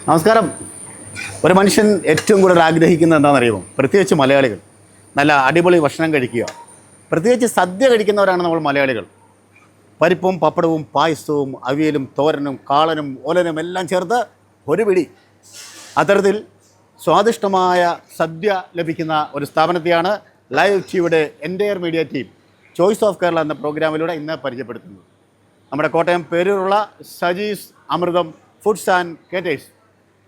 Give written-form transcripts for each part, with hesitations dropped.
നമസ്കാരം. ഒരു മനുഷ്യൻ ഏറ്റവും കൂടുതൽ ആഗ്രഹിക്കുന്നത് എന്താണെന്നറിയുമോ? പ്രത്യേകിച്ച് മലയാളികൾ നല്ല അടിപൊളി ഭക്ഷണം കഴിക്കുക. പ്രത്യേകിച്ച് സദ്യ കഴിക്കുന്നവരാണ് നമ്മൾ മലയാളികൾ. പരിപ്പും പപ്പടവും പായസവും അവിയലും തോരനും കാളനും ഓലനും എല്ലാം ചേർത്ത് ഒരു പിടി. അത്തരത്തിൽ സ്വാദിഷ്ടമായ സദ്യ ലഭിക്കുന്ന ഒരു സ്ഥാപനത്തെയാണ് ലൈവ് ടിവിയുടെ entire media team choice of Kerala എന്ന പ്രോഗ്രാമിലൂടെ ഇന്ന് പരിചയപ്പെടുത്തുന്നത്. നമ്മുടെ കോട്ടയം പേരൂരുള്ള സജീസ് അമൃതം ഫുഡ്സ് ആൻഡ് കേറ്റേഴ്സ്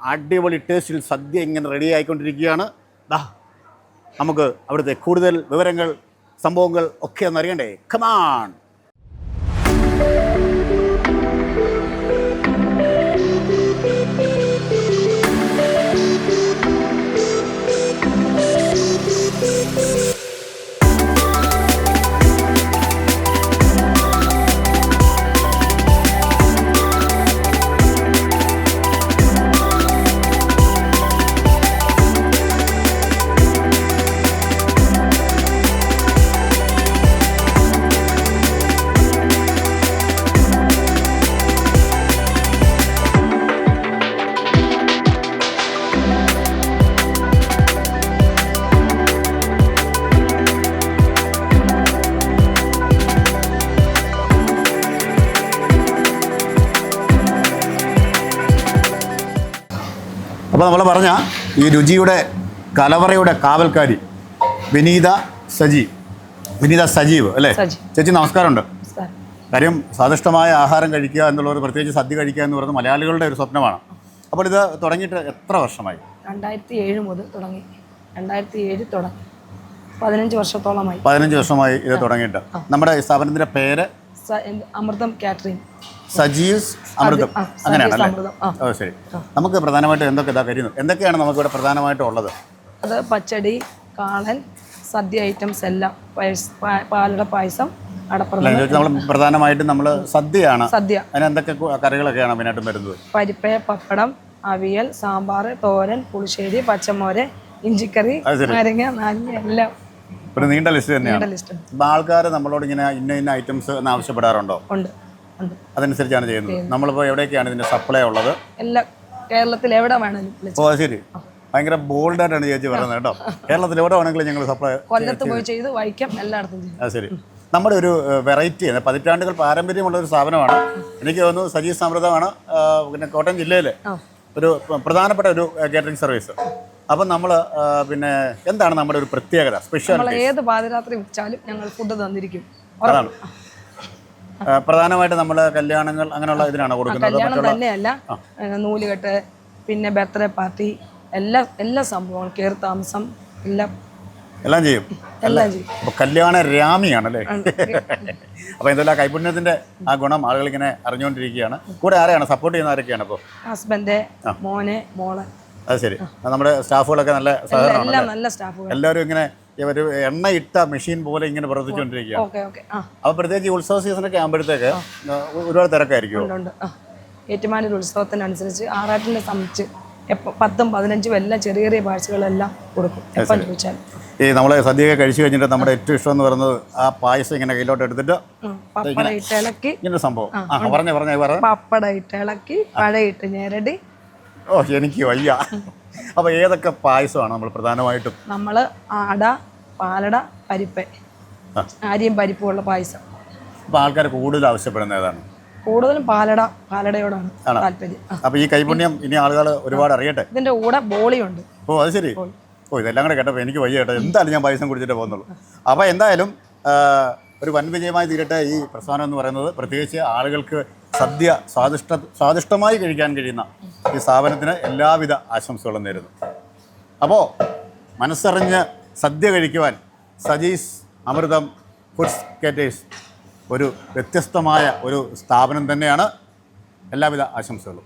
അടിപൊളി ടേസ്റ്റിൽ സദ്യ ഇങ്ങനെ റെഡി ആയിക്കൊണ്ടിരിക്കുകയാണ്. നമുക്ക് അവിടുത്തെ കൂടുതൽ വിവരങ്ങൾ സംഭവങ്ങൾ ഒക്കെ ഒന്ന് അറിയണ്ടേ? കമാൺ. അപ്പോൾ നമ്മൾ പറഞ്ഞ ഈ രുചിയുടെ കലവറയുടെ കാവൽക്കാരി വിനീത സജീവ് അല്ലേ? ചേച്ചി നമസ്കാരമുണ്ട്. കാര്യം സ്വാദിഷ്ടമായ ആഹാരം കഴിക്കുക എന്നുള്ളൊരു, പ്രത്യേകിച്ച് സദ്യ കഴിക്കുക എന്ന് പറയുന്നത് മലയാളികളുടെ ഒരു സ്വപ്നമാണ്. അപ്പോൾ ഇത് തുടങ്ങിയിട്ട് എത്ര വർഷമായി? 2007 മുതൽ തുടങ്ങി. 2007 തുടങ്ങി 15 വർഷത്തോളമായി. 15 വർഷമായി ഇത് തുടങ്ങിയിട്ട്. നമ്മുടെ സ്ഥാപനത്തിൻ്റെ പേര് അമൃതം കാറ്ററിംഗ്, സജീസ് അമൃതം, അങ്ങനെയാണല്ലേ? ഓ ശരി. നമുക്ക് പ്രധാനമായിട്ടും എന്തൊക്കെയാണ് നമുക്കിവിടെ പ്രധാനമായിട്ടും ഉള്ളത്? അത് പച്ചടി, കാളൻ, സദ്യ ഐറ്റംസ് എല്ലാം, പാലട പായസം, നമ്മൾ പ്രധാനമായിട്ടും നമ്മൾ സദ്യയാണ്. അതിന് എന്തൊക്കെ കറികളൊക്കെയാണ് മെയിനായിട്ടും വരുന്നത്? പരിപ്പ്, പപ്പടം, അവിയൽ, സാമ്പാർ, തോരൻ, പുളിശ്ശേരി, പച്ചമോര്, ഇഞ്ചിക്കറി, നാരങ്ങ, നാരങ്ങ എല്ലാം. ഒരു നീണ്ട ലിസ്റ്റ് തന്നെയാണ്. അപ്പോൾ ആൾക്കാർ നമ്മളോട് ഇങ്ങനെ ഇന്ന ഐറ്റംസ് എന്ന് ആവശ്യപ്പെടാറുണ്ടോ? ഉണ്ട്. അതനുസരിച്ചാണ് ചെയ്യുന്നത്. നമ്മളിപ്പോൾ എവിടേക്കാണ് ഇതിൻ്റെ സപ്ലൈ ഉള്ളത്? എല്ലാ കേരളത്തിൽ എവിടെ വേണമെങ്കിലും. ഓ ശരി. ഭയങ്കര ബോൾഡായിട്ടാണ് ചേച്ചി പറയുന്നത് കേട്ടോ. കേരളത്തിൽ എവിടെ വേണമെങ്കിലും ഞങ്ങൾ സപ്ലൈ, കൊല്ലത്ത് പോയി ചെയ്ത് വൈക്കം എല്ലായിടത്തും ചെയ്യും. അത് ശരി. നമ്മുടെ ഒരു വെറൈറ്റി, പതിറ്റാണ്ടുകൾ പാരമ്പര്യമുള്ള ഒരു സ്ഥാപനമാണ്. എനിക്ക് തോന്നുന്നു സജീസ് അമൃതമാണ് പിന്നെ കോട്ടയം ജില്ലയിലെ ഒരു പ്രധാനപ്പെട്ട ഒരു കാറ്ററിംഗ് സർവീസ്. അപ്പം നമ്മൾ പിന്നെ എന്താണ് നമ്മുടെ ഒരു പ്രത്യേകത, സ്പെഷ്യൽ? ഏത് പാതിരാത്രി വിളിച്ചാലും ഞങ്ങൾ ഫുഡ് തന്നിരിക്കും. അതാണ് പ്രധാനമായിട്ട് നമ്മൾ കല്യാണങ്ങൾ അങ്ങനെയുള്ള ഇതിനാണ് കൊടുക്കുന്നത്. കല്യാണം തന്നെയല്ല, നൂലുകെട്ട്, പിന്നെ ബർത്ത്ഡേ പാർട്ടി, എല്ലാ സംഭവങ്ങളും, കയറി താമസം എല്ലാം ചെയ്യും. അപ്പോൾ കല്യാണ രാമിയാണല്ലേ? അപ്പോൾ എന്തെല്ലാം കൈപുണ്യത്തിന്റെ ആ ഗുണം ആളുകളിങ്ങനെ അറിഞ്ഞുകൊണ്ടിരിക്കുകയാണ്. കൂടെ ആരെയാണ് സപ്പോർട്ട് ചെയ്യുന്ന? ആരൊക്കെയാണ്? അപ്പോൾ ഹസ്ബൻഡ്, മോനെ, മോളെ. അത് ശരി. നമ്മുടെ സ്റ്റാഫുകളൊക്കെ നല്ല സഹകരണമാണ്. എല്ലാവരും ഇങ്ങനെ ഒരു എണ്ണയിട്ട മെഷീൻ പോലെ ഇങ്ങനെ പ്രവർത്തിച്ചുകൊണ്ടിരിക്കുകയാണ്. അപ്പോൾ പ്രത്യേകിച്ച് ഉത്സവ സീസണൊക്കെ ആകുമ്പോഴത്തേക്ക് ഒരുപാട് തിരക്കായിരിക്കും. ഏറ്റുമാനൂർ ഉത്സവത്തിനനുസരിച്ച് ആറാട്ടിനെ സംബന്ധിച്ച് 10ഉം 15ഉം എല്ലാം ചെറിയ ചെറിയ പാഴ്ചകളെല്ലാം കൊടുക്കും. എപ്പം ചോദിച്ചാലും ഈ നമ്മൾ സദ്യയൊക്കെ കഴിച്ചു കഴിഞ്ഞിട്ട് നമ്മുടെ ഏറ്റവും ഇഷ്ടം എന്ന് പറയുന്നത് ആ പായസം ഇങ്ങനെ കയ്യിലോട്ട് എടുത്തിട്ട് പപ്പട ഇട്ടിളക്കി, ഇങ്ങനെ സംഭവം പപ്പട ഇട്ടിളക്കി, പഴയിട്ട് ഞെരടി. ഓ എനിക്ക് വയ്യ. അപ്പോൾ ഏതൊക്കെ പായസമാണ് നമ്മൾ പ്രധാനമായിട്ടും? നമ്മൾ ആട, പാലട, പരിപ്പ്, അരിയും പരിപ്പുമുള്ള പായസം. അപ്പോൾ ആൾക്കാർ കൂടുതൽ ആവശ്യപ്പെടുന്ന ഏതാണ്? കൂടുതലും പാലടയോടാണ് താല്പര്യം. അപ്പോൾ ഈ കൈപുണ്യം ഇനി ആളുകൾ ഒരുപാട് അറിയട്ടെ. ഇതിന്റെ കൂടെ ബോളിയുണ്ട്. ഓ അത് ശരി. ഓ ഇതെല്ലാം കൂടെ കേട്ടപ്പോൾ എനിക്ക് വയ്യ കേട്ടോ. എന്തായാലും ഞാൻ പായസം കുടിച്ചിട്ടേ പോകുന്നുള്ളൂ. അപ്പോൾ എന്തായാലും ഒരു വൻ വിജയമായി തീരട്ടെ ഈ പ്രസ്ഥാനം എന്ന് പറയുന്നത്. പ്രത്യേകിച്ച് ആളുകൾക്ക് സദ്യ സ്വാദിഷ്ടമായി കഴിക്കാൻ കഴിയുന്ന ഈ സ്ഥാപനത്തിന് എല്ലാവിധ ആശംസകളും നേരുന്നു. അപ്പോൾ മനസ്സറിഞ്ഞ് സദ്യ കഴിക്കുവാൻ സജീസ് അമൃതം ഫുഡ്സ് കേറ്റേഴ്സ് ഒരു വ്യത്യസ്തമായ ഒരു സ്ഥാപനം തന്നെയാണ്. എല്ലാവിധ ആശംസകളും.